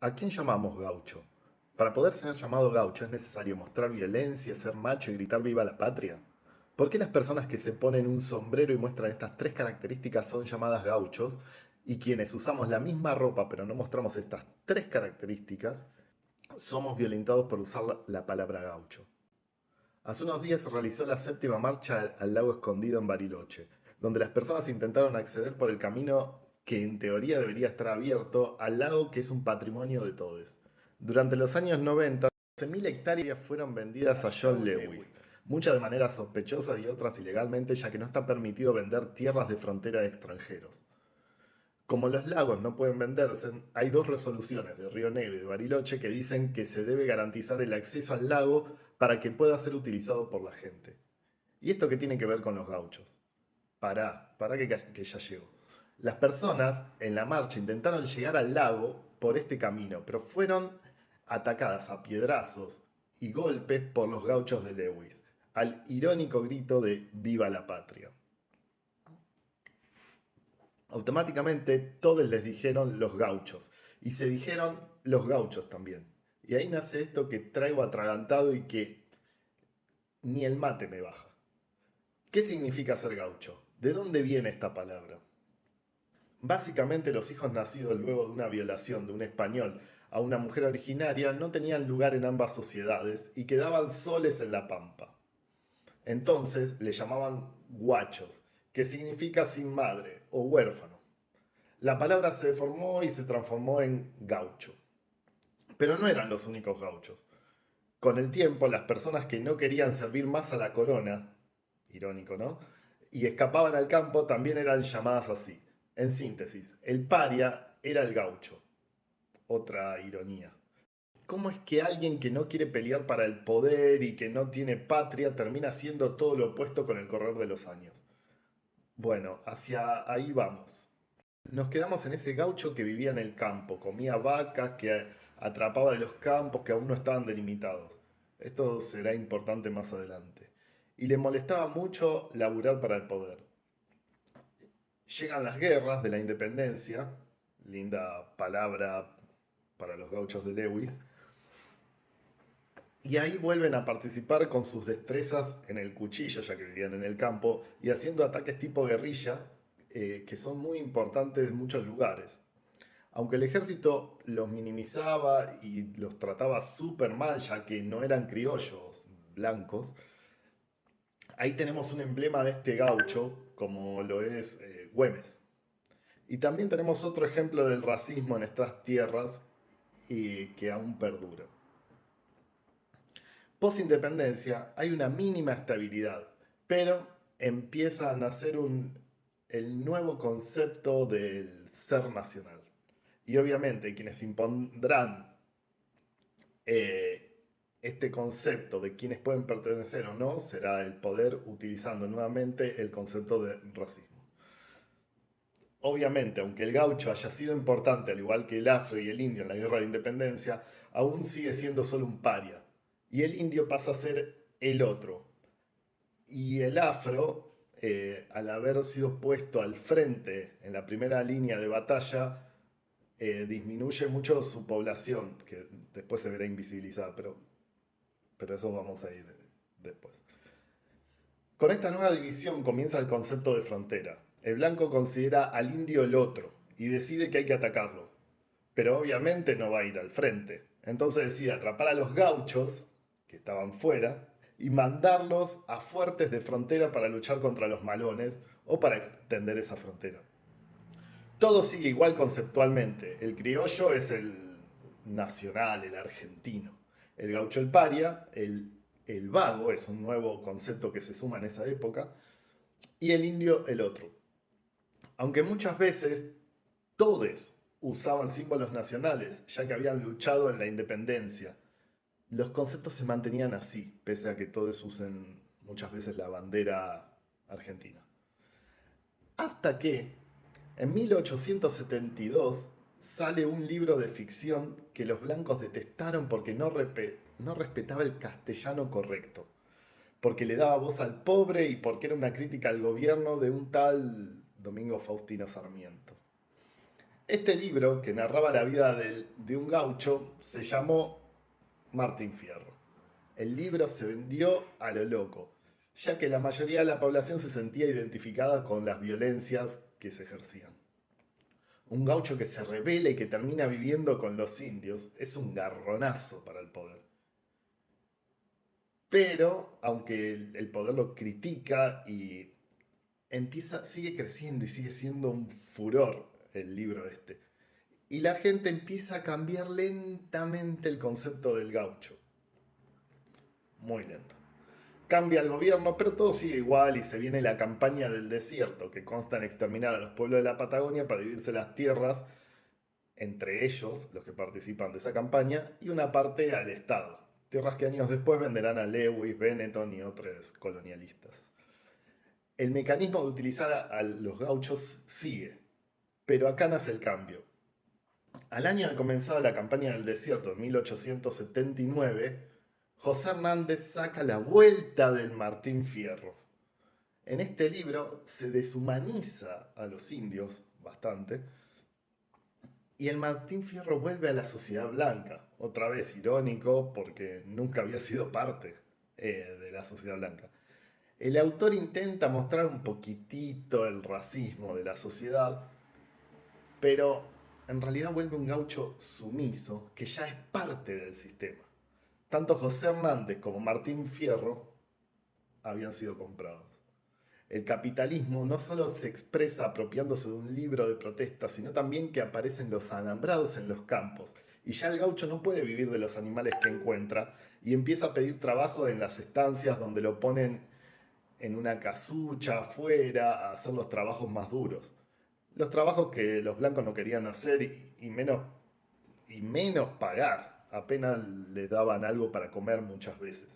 ¿A quién llamamos gaucho? Para poder ser llamado gaucho es necesario mostrar violencia, ser macho y gritar viva la patria. ¿Por qué las personas que se ponen un sombrero y muestran estas tres características son llamadas gauchos y quienes usamos la misma ropa pero no mostramos estas tres características somos violentados por usar la palabra gaucho? Hace unos días se realizó la séptima marcha al lago escondido en Bariloche, donde las personas intentaron acceder por el camino que en teoría debería estar abierto al lago que es un patrimonio de todos. Durante los años 90, 12.000 hectáreas fueron vendidas a John Lewis, muchas de manera sospechosa y otras ilegalmente, ya que no está permitido vender tierras de frontera a extranjeros. Como los lagos no pueden venderse, hay dos resoluciones de Río Negro y de Bariloche que dicen que se debe garantizar el acceso al lago para que pueda ser utilizado por la gente. ¿Y esto qué tiene que ver con los gauchos? Pará que ya llego. Las personas en la marcha intentaron llegar al lago por este camino, pero fueron atacadas a piedrazos y golpes por los gauchos de Lewis, al irónico grito de ¡Viva la patria! Automáticamente todos les dijeron los gauchos y se dijeron los gauchos también. Y ahí nace esto que traigo atragantado y que ni el mate me baja. ¿Qué significa ser gaucho? ¿De dónde viene esta palabra? Básicamente los hijos nacidos luego de una violación de un español a una mujer originaria no tenían lugar en ambas sociedades y quedaban soles en la pampa. Entonces le llamaban guachos, que significa sin madre o huérfano. La palabra se deformó y se transformó en gaucho. Pero no eran los únicos gauchos. Con el tiempo, las personas que no querían servir más a la corona, irónico, ¿no? Y escapaban al campo también eran llamadas así. En síntesis, el paria era el gaucho. Otra ironía. ¿Cómo es que alguien que no quiere pelear para el poder y que no tiene patria termina siendo todo lo opuesto con el correr de los años? Bueno, hacia ahí vamos. Nos quedamos en ese gaucho que vivía en el campo, comía vacas, que atrapaba de los campos que aún no estaban delimitados. Esto será importante más adelante. Y le molestaba mucho laburar para el poder. Llegan las guerras de la independencia, linda palabra para los gauchos de Lewis, y ahí vuelven a participar con sus destrezas en el cuchillo, ya que vivían en el campo, y haciendo ataques tipo guerrilla, que son muy importantes en muchos lugares. Aunque el ejército los minimizaba y los trataba súper mal, ya que no eran criollos blancos, ahí tenemos un emblema de este gaucho, como lo es Güemes. Y también tenemos otro ejemplo del racismo en estas tierras y que aún perdura. Post-independencia hay una mínima estabilidad, pero empieza a nacer el nuevo concepto del ser nacional. Y obviamente quienes impondrán eh, este concepto de quienes pueden pertenecer o no será el poder utilizando nuevamente el concepto de racismo. Obviamente, aunque el gaucho haya sido importante, al igual que el afro y el indio en la guerra de independencia, aún sigue siendo solo un paria. Y el indio pasa a ser el otro. Y el afro, al haber sido puesto al frente en la primera línea de batalla, disminuye mucho su población, que después se verá invisibilizada, pero eso vamos a ir después. Con esta nueva división comienza el concepto de frontera. El blanco considera al indio el otro y decide que hay que atacarlo, pero obviamente no va a ir al frente. Entonces decide atrapar a los gauchos, que estaban fuera, y mandarlos a fuertes de frontera para luchar contra los malones o para extender esa frontera. Todo sigue igual conceptualmente. El criollo es el nacional, el argentino. El gaucho el paria, el vago es un nuevo concepto que se suma en esa época, y el indio el otro. Aunque muchas veces todos usaban símbolos nacionales, ya que habían luchado en la independencia, los conceptos se mantenían así, pese a que todos usen muchas veces la bandera argentina. Hasta que en 1872 sale un libro de ficción que los blancos detestaron porque no respetaba el castellano correcto, porque le daba voz al pobre y porque era una crítica al gobierno de un tal Domingo Faustino Sarmiento. Este libro, que narraba la vida de un gaucho, se llamó Martín Fierro. El libro se vendió a lo loco, ya que la mayoría de la población se sentía identificada con las violencias que se ejercían. Un gaucho que se rebela y que termina viviendo con los indios es un garronazo para el poder. Pero, aunque el poder lo critica y sigue creciendo y sigue siendo un furor el libro este. Y la gente empieza a cambiar lentamente el concepto del gaucho. Muy lento. Cambia el gobierno, pero todo sigue igual y se viene la campaña del desierto, que consta en exterminar a los pueblos de la Patagonia para dividirse las tierras entre ellos, los que participan de esa campaña, y una parte al Estado. Tierras que años después venderán a Lewis, Benetton y otros colonialistas. El mecanismo de utilizar a los gauchos sigue, pero acá nace el cambio. Al año de comenzada la campaña del desierto, en 1879, José Hernández saca La Vuelta del Martín Fierro. En este libro se deshumaniza a los indios bastante y el Martín Fierro vuelve a la sociedad blanca. Otra vez irónico porque nunca había sido parte de la sociedad blanca. El autor intenta mostrar un poquitito el racismo de la sociedad, pero en realidad vuelve un gaucho sumiso que ya es parte del sistema. Tanto José Hernández como Martín Fierro habían sido comprados. El capitalismo no solo se expresa apropiándose de un libro de protesta, sino también que aparecen los alambrados en los campos. Y ya el gaucho no puede vivir de los animales que encuentra y empieza a pedir trabajo en las estancias donde lo ponen en una casucha afuera a hacer los trabajos más duros. Los trabajos que los blancos no querían hacer y menos pagar. Apenas les daban algo para comer muchas veces.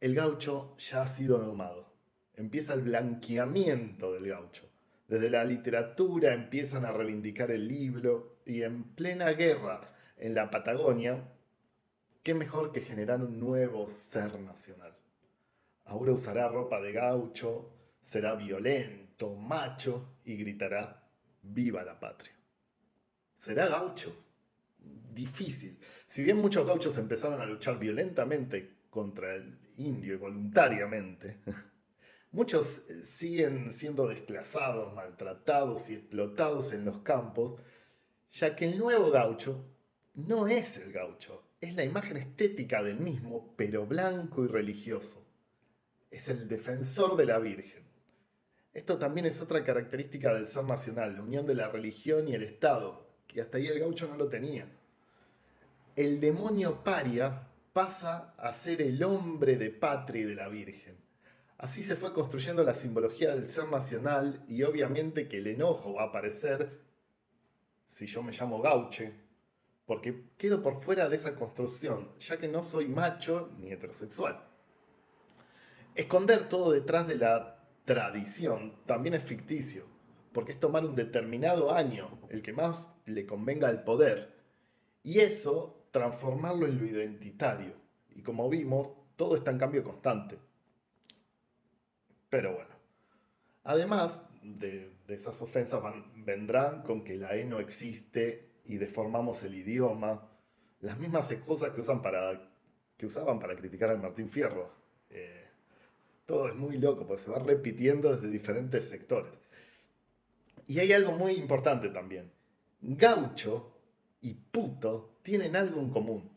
El gaucho ya ha sido domado. Empieza el blanqueamiento del gaucho. Desde la literatura empiezan a reivindicar el libro y en plena guerra en la Patagonia, qué mejor que generar un nuevo ser nacional. Ahora usará ropa de gaucho, será violento, macho y gritará ¡Viva la patria! ¿Será gaucho? Difícil. Si bien muchos gauchos empezaron a luchar violentamente contra el indio y voluntariamente, muchos siguen siendo desplazados, maltratados y explotados en los campos, ya que el nuevo gaucho no es el gaucho, es la imagen estética del mismo, pero blanco y religioso. Es el defensor de la Virgen. Esto también es otra característica del ser nacional, la unión de la religión y el Estado, que hasta ahí el gaucho no lo tenía. El demonio paria pasa a ser el hombre de patria y de la Virgen. Así se fue construyendo la simbología del ser nacional y obviamente que el enojo va a aparecer si yo me llamo gauche, porque quedo por fuera de esa construcción, ya que no soy macho ni heterosexual. Esconder todo detrás de la tradición también es ficticio, porque es tomar un determinado año, el que más le convenga al poder, y eso transformarlo en lo identitario. Y como vimos, todo está en cambio constante. Pero bueno, además de esas ofensas vendrán con que la E no existe y deformamos el idioma, las mismas excusas que usaban para criticar al Martín Fierro. Eh, Todo es muy loco, porque se va repitiendo desde diferentes sectores. Y hay algo muy importante también. Gaucho y puto tienen algo en común.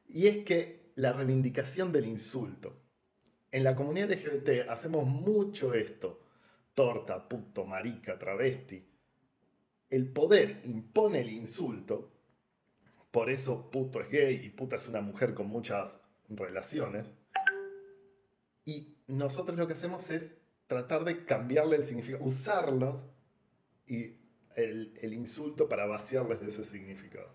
Y es que la reivindicación del insulto. En la comunidad LGBT hacemos mucho esto. Torta, puto, marica, travesti. El poder impone el insulto. Por eso puto es gay y puta es una mujer con muchas relaciones. Y nosotros lo que hacemos es tratar de cambiarle el significado, usarlos y el insulto para vaciarles de ese significado.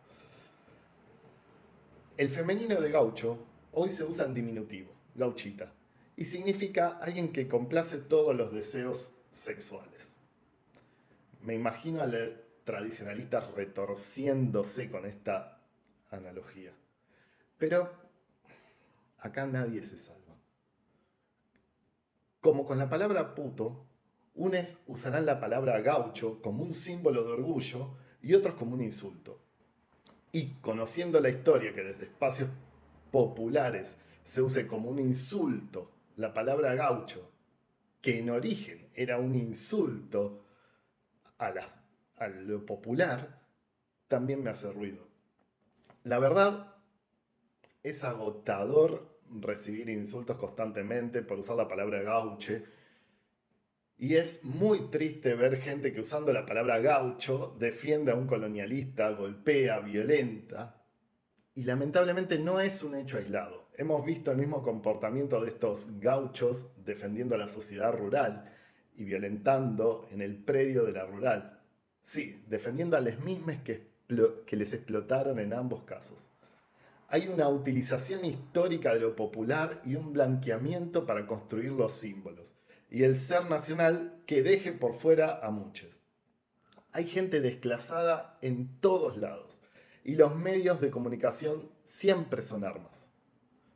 El femenino de gaucho hoy se usa en diminutivo, gauchita, y significa alguien que complace todos los deseos sexuales. Me imagino a los tradicionalistas retorciéndose con esta analogía. Pero acá nadie se salva. Como con la palabra puto, Unos usarán la palabra gaucho como un símbolo de orgullo y otros como un insulto. Y conociendo la historia que desde espacios populares se use como un insulto la palabra gaucho, que en origen era un insulto a, a lo popular, también me hace ruido. La verdad, es agotador recibir insultos constantemente por usar la palabra gauche. Y es muy triste ver gente que usando la palabra gaucho defiende a un colonialista, golpea, violenta. Y lamentablemente no es un hecho aislado. Hemos visto el mismo comportamiento de estos gauchos defendiendo a la sociedad rural y violentando en el predio de la rural. Sí, defendiendo a las mismas que les explotaron en ambos casos. Hay una utilización histórica de lo popular y un blanqueamiento para construir los símbolos. Y el ser nacional que deje por fuera a muchos. Hay gente desclasada en todos lados. Y los medios de comunicación siempre son armas.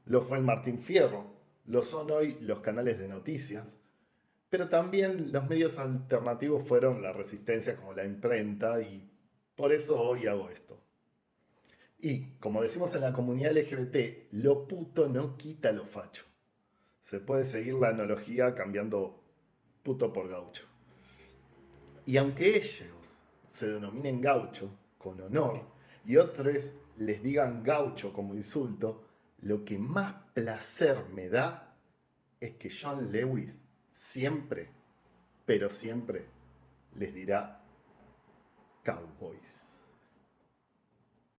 Lo fue el Martín Fierro, lo son hoy los canales de noticias, pero también los medios alternativos fueron la resistencia como la imprenta y por eso hoy hago esto. Y, como decimos en la comunidad LGBT, lo puto no quita lo facho. Se puede seguir la analogía cambiando puto por gaucho. Y aunque ellos se denominen gaucho con honor y otros les digan gaucho como insulto, lo que más placer me da es que John Lewis siempre, pero siempre les dirá cowboys.